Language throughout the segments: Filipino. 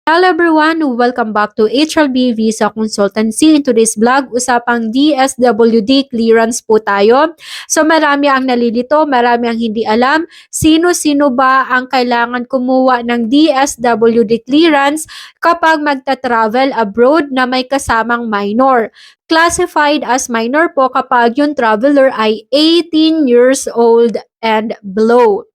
Hello everyone! Welcome back to HLB Visa Consultancy. In today's vlog, usapang DSWD clearance po tayo. So marami ang nalilito, marami ang hindi alam. Sino-sino ba ang kailangan kumuha ng DSWD clearance kapag magta-travel abroad na may kasamang minor? Classified as minor po kapag yung traveler ay 18 years old and below.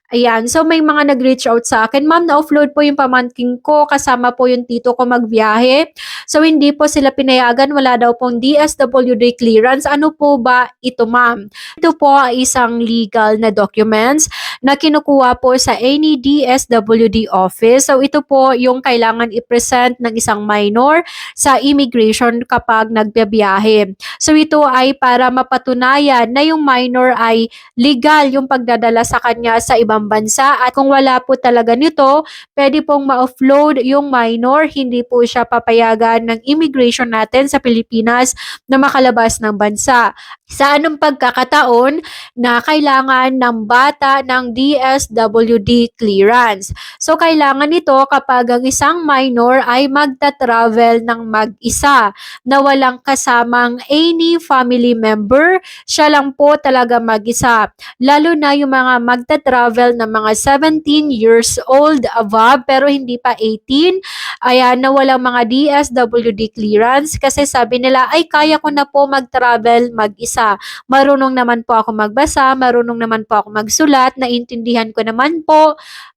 Ayan, so may mga nag-reach out sa akin, ma'am, na-offload po yung pamangkin ko, kasama po yung tito ko magbiyahe. So hindi po sila pinayagan, wala daw pong DSWD clearance. Ano po ba ito, ma'am? Ito po ay isang legal na documents na kinukuha po sa any DSWD office. So ito po yung kailangan i-present ng isang minor sa immigration kapag nagbiyahe. So ito ay para mapatunayan na yung minor ay legal yung pagdadala sa kanya sa ibang bansa, at kung wala po talaga nito, pwede pong ma-offload yung minor, hindi po siya papayagan ng immigration natin sa Pilipinas na makalabas ng bansa. Sa anong pagkakataon na kailangan ng bata ng DSWD clearance? So kailangan ito kapag ang isang minor ay magta-travel ng mag-isa na walang kasamang any family member, siya lang po talaga mag-isa. Lalo na yung mga magta-travel na mga 17 years old above pero hindi pa 18, ayan, na walang mga DSWD clearance kasi sabi nila ay kaya ko na po mag-travel mag-isa. Marunong naman po ako magbasa, marunong naman po ako magsulat, naintindihan ko naman po.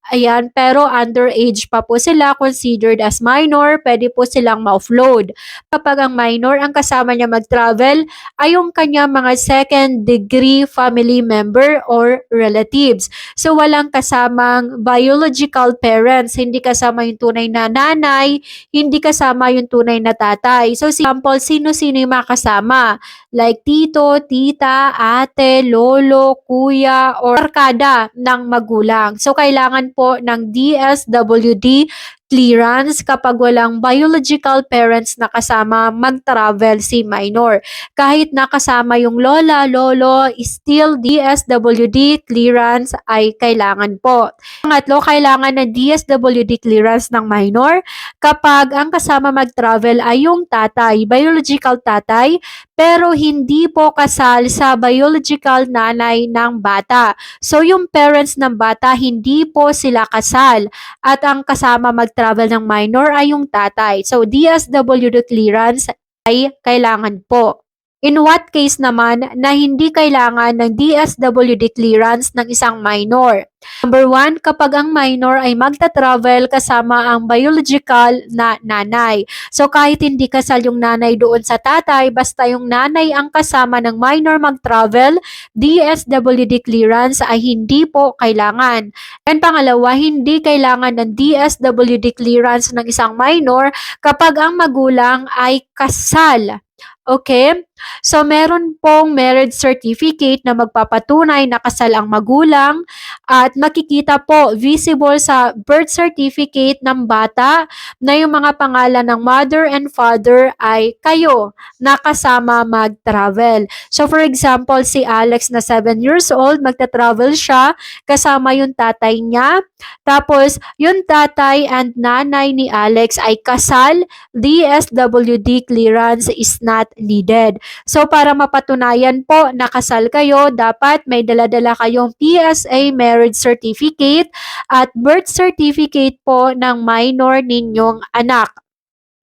Ayan, pero underage pa po sila, considered as minor, pwede po silang ma-offload. Kapag ang minor ang kasama niya mag-travel ay yung kanya mga second degree family member or relatives. So walang kasamang biological parents, hindi kasama yung tunay na nanay, hindi kasama yung tunay na tatay. So example, sino-sino yung makasama? Like tito, tita, ate, lolo, kuya, or arkada ng magulang. So kailangan po ng DSWD clearance kapag walang biological parents na kasama mag-travel si minor. Kahit nakasama yung lola, lolo, still DSWD clearance ay kailangan po. Pangatlo, kailangan ng DSWD clearance ng minor kapag ang kasama mag-travel ay yung tatay, biological tatay, pero hindi po kasal sa biological nanay ng bata. So yung parents ng bata, hindi po sila kasal at ang kasama mag-travel ng minor ay yung tatay. So DSWD clearance ay kailangan po. In what case naman na hindi kailangan ng DSWD clearance ng isang minor? Number 1, kapag ang minor ay magta-travel kasama ang biological na nanay. So kahit hindi kasal yung nanay doon sa tatay, basta yung nanay ang kasama ng minor mag-travel, DSWD clearance ay hindi po kailangan. And pangalawa, hindi kailangan ng DSWD clearance ng isang minor kapag ang magulang ay kasal. Okay? So, meron pong marriage certificate na magpapatunay na kasal ang magulang, at makikita po visible sa birth certificate ng bata na yung mga pangalan ng mother and father ay kayo na kasama mag-travel. So, for example, si Alex na 7 years old, magta-travel siya kasama yung tatay niya. Tapos, yung tatay and nanay ni Alex ay kasal, DSWD clearance is not needed. So para mapatunayan po na kasal kayo, dapat may dala-dala kayong PSA marriage certificate at birth certificate po ng minor ninyong anak.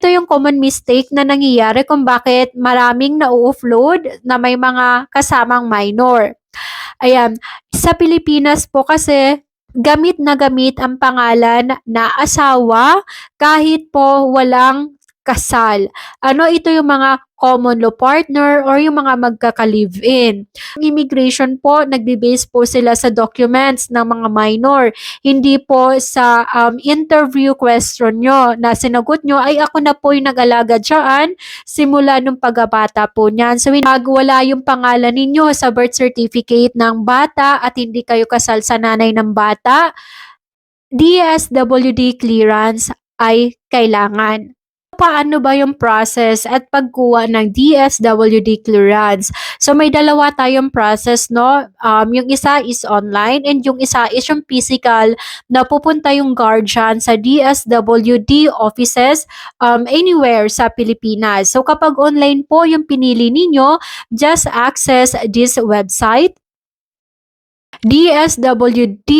Ito yung common mistake na nangyayari kung bakit maraming na-offload na may mga kasamang minor. Ayan, sa Pilipinas po kasi gamit na gamit ang pangalan na asawa kahit po walang kasal. Ano, ito yung mga common law partner or yung mga magkaka-live-in. Ang immigration po, nagbe-base po sila sa documents ng mga minor. Hindi po sa interview question nyo na sinagot nyo, ay ako na po yung nag-alaga dyan simula nung pagkabata po niyan. So, pag wala yung pangalan ninyo sa birth certificate ng bata at hindi kayo kasal sa nanay ng bata, DSWD clearance ay kailangan. Paano ba yung process at pagkuha ng DSWD clearance? So may dalawa tayong process, no? Yung isa is online and yung isa is yung physical na pupunta yung guardian sa DSWD offices anywhere sa Pilipinas. So kapag online po yung pinili ninyo, just access this website DSWD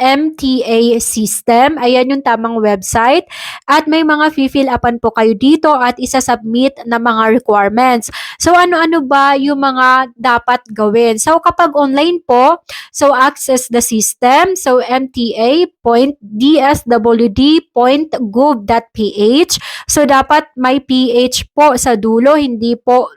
MTA system. Ayan yung tamang website. At may mga fill upan po kayo dito at isa-submit na mga requirements. So ano-ano ba yung mga dapat gawin? So kapag online po, so access the system. So mta.dswd.gov.ph. So dapat may PH po sa dulo, hindi po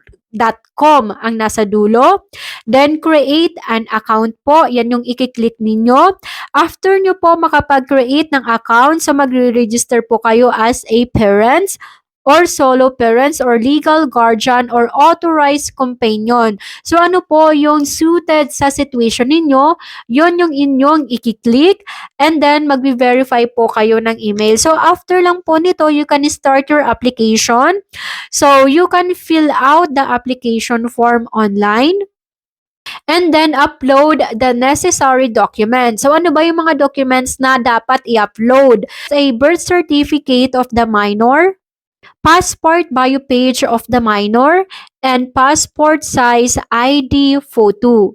.com ang nasa dulo. Then, create an account po. Yan yung i-click ninyo. After nyo po makapag-create ng account, so magre-register po kayo as a parents or solo parents or legal guardian or authorized companion. So, ano po yung suited sa situation ninyo, yun yung inyong i-click and then mag-verify po kayo ng email. So, after lang po nito, you can start your application. So, you can fill out the application form online and then upload the necessary documents. So, ano ba yung mga documents na dapat i-upload? A birth certificate of the minor, passport bio page of the minor, and passport size ID photo.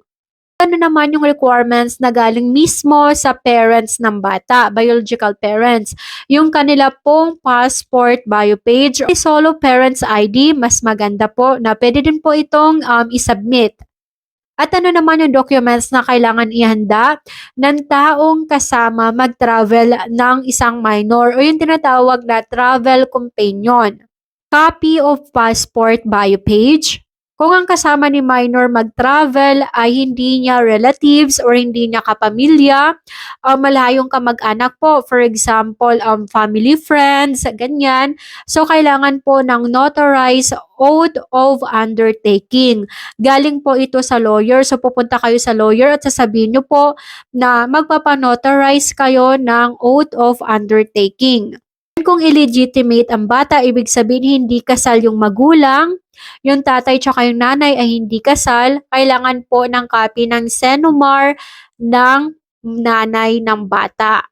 Ano naman yung requirements na galing mismo sa parents ng bata, biological parents. Yung kanila pong passport bio page, solo parents ID, mas maganda po na pwede din po itong isubmit. At ano naman yung documents na kailangan ihanda ng taong kasama mag-travel ng isang minor o yung tinatawag na travel companion. Copy of passport bio page. Kung ang kasama ni minor mag-travel ay hindi niya relatives or hindi niya kapamilya, malayong kamag-anak po, for example, family friends, ganyan. So, kailangan po ng notarized oath of undertaking. Galing po ito sa lawyer. So, pupunta kayo sa lawyer at sasabihin nyo po na magpapanotarize kayo ng oath of undertaking. Kung illegitimate ang bata, ibig sabihin hindi kasal yung magulang, yung tatay tsaka yung nanay ay hindi kasal, kailangan po ng copy ng SENUMAR ng nanay ng bata.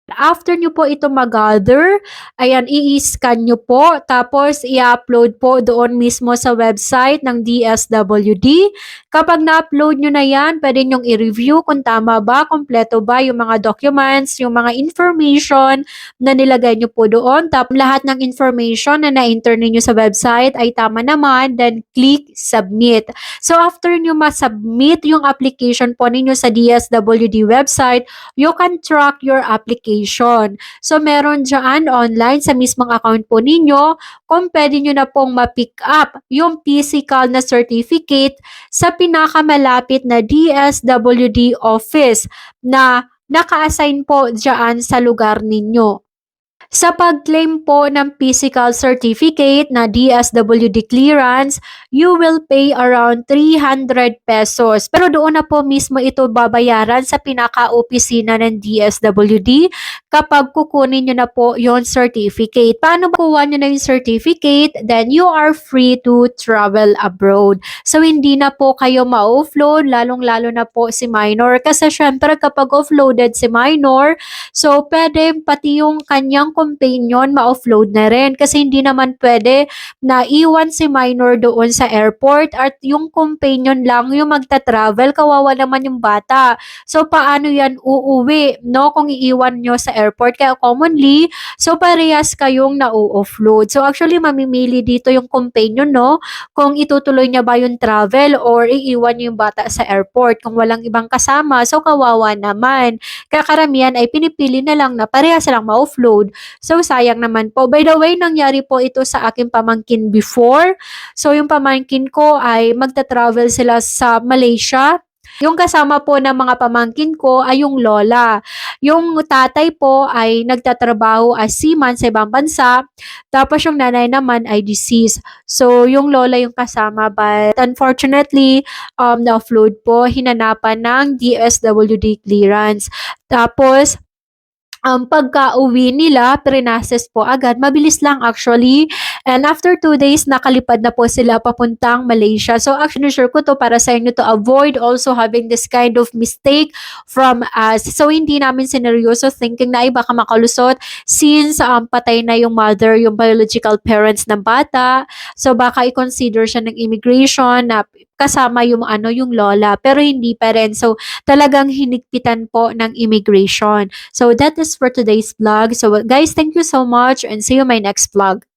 After nyo po ito mag-gather, ayan, i-scan nyo po, tapos i-upload po doon mismo sa website ng DSWD. Kapag na-upload nyo na yan, pwede nyong i-review kung tama ba, kompleto ba yung mga documents, yung mga information na nilagay nyo po doon. Tapos lahat ng information na na-enter ninyo sa website ay tama naman, then click submit. So after nyo ma-submit yung application po ninyo sa DSWD website, you can track your application. So, meron dyan online sa mismong account po ninyo kung pwede nyo na pong ma-pick up yung physical na certificate sa pinakamalapit na DSWD office na naka-assign po dyan sa lugar ninyo. Sa pag-claim po ng physical certificate na DSWD clearance, you will pay around 300 pesos. Pero doon na po mismo ito babayaran sa pinaka-opisina ng DSWD kapag kukunin nyo na po yung certificate. Paano kuha nyo na yung certificate? Then you are free to travel abroad. So hindi na po kayo ma-offload, lalong-lalo na po si minor. Kasi syempre kapag offloaded si minor, so pwede pati yung kanyang companion ma-offload na rin kasi hindi naman pwede na iwan si minor doon sa airport at yung companion lang yung magta-travel, kawawa naman yung bata. So paano yan uuwi, no, kung iiwan nyo sa airport? Kaya commonly, so parehas kayong na-offload. So actually mamimili dito yung companion, no, kung itutuloy niya ba yung travel or iiwan niyo yung bata sa airport. Kung walang ibang kasama, so kawawa naman. Kaya karamihan ay pinipili na lang na parehas silang ma-offload. So, sayang naman po. By the way, nangyari po ito sa aking pamangkin before. So, yung pamangkin ko ay magta-travel sila sa Malaysia. Yung kasama po ng mga pamangkin ko ay yung lola. Yung tatay po ay nagtatrabaho as seaman sa ibang bansa. Tapos yung nanay naman ay deceased. So, yung lola yung kasama. But unfortunately, na-offload po, hinanapan ng DSWD clearance. Tapos, pagka-uwi nila, prinases po agad. Mabilis lang actually. And after 2 days, nakalipad na po sila papuntang Malaysia. So actually, sure ko to para sa inyo to avoid also having this kind of mistake from us. So hindi namin sineryoso thinking na ay baka makalusot since patay na yung mother, yung biological parents ng bata. So baka i-consider siya ng immigration na kasama yung yung lola, pero hindi pa rin. So talagang hinigpitan po ng immigration. So that is for today's vlog. So guys, thank you so much and see you in my next vlog.